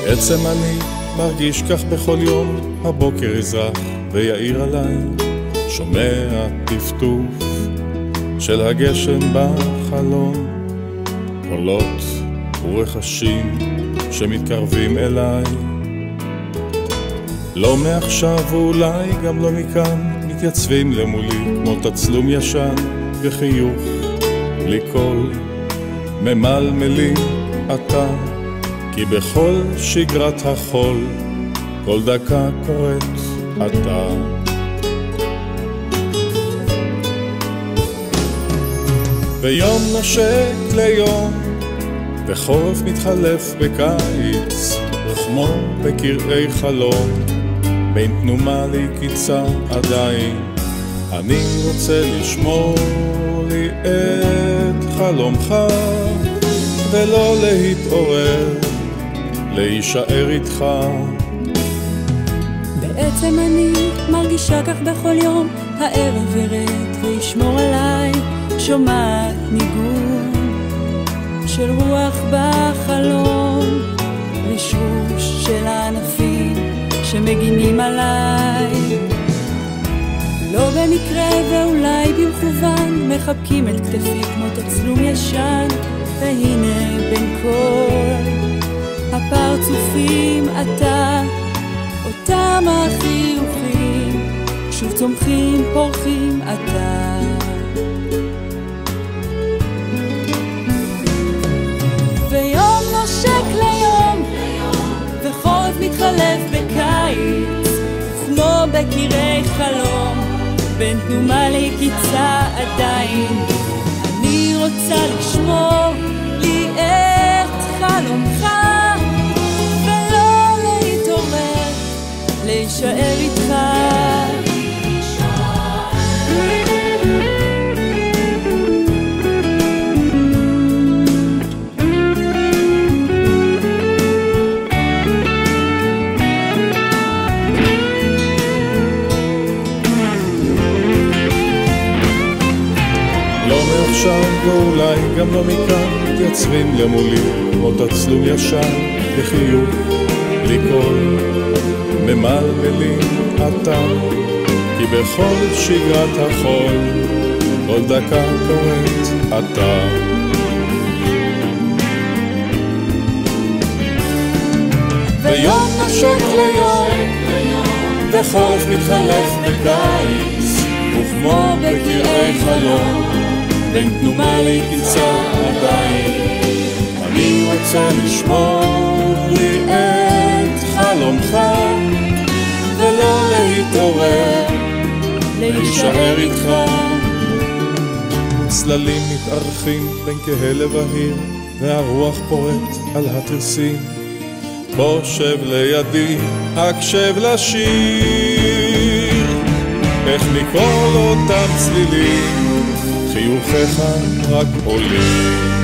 בעצם אני מרגיש כך בכל יום, הבוקר יזרח ויעיר עליי, שומע טפטוף של הגשם בחלון, קולות ורחשים שמתקרבים אליי. לא מעכשיו ואולי גם לא מכאן, מתייצבים למולי כמו תצלום ישן, וחיוך בלי קול ממלמלים אתה, כי בכל שגרת החול כל דקה קוראת אתה. ויום נושק ליום, וחורף מתחלף בקיץ, וכמו בקרעי חלום, בין תנומה ליקיצה עדיין, אני רוצה לשמור לי את חלומך, ולא להתעורר, להישאר איתך. בעצם אני מרגישה כך בכל יום, הערב ירד וישמור עליי, שומעת ניגון של רוח בחלום, רישוש של הענפים שמגינים עליי. לא במקרה ואולי במכוון, מחבקים את כתפי כמו תצלום ישן, והנה בין כל הפרצופים אתה, אותם החיוכים שוב צומחים פורחים אתה. ויום נושק ליום, וחורף מתחלף בקיץ, כמו בקרעי חלום, בין תנומה ליקיצה עדיין, אני רוצה לשמור לי את חלומך, ולא להתעורר, להישאר איתך. עכשיו ואולי גם לא מכאן, מתייצבים למולי כמו תצלום ישן, וחיוך בלי קול ממלמלים אתה, כי בכל שגרת החול כל דקה קוראת אתה. ויום נושק ליום, וחורף מתחלף בקיץ, וכמו בקרעי חלום, בין תנומה ליקיצה עדיין, אני רוצה לשמור לי את חלומך, ולא להתעורר, להישאר איתך. צללים מתארחים בין כהלב ההיר, והרוח פורט על התריסים, בוא שב לידי, הקשב לשיר, איך מכל אותם צלילים חיוכיך רק עולים.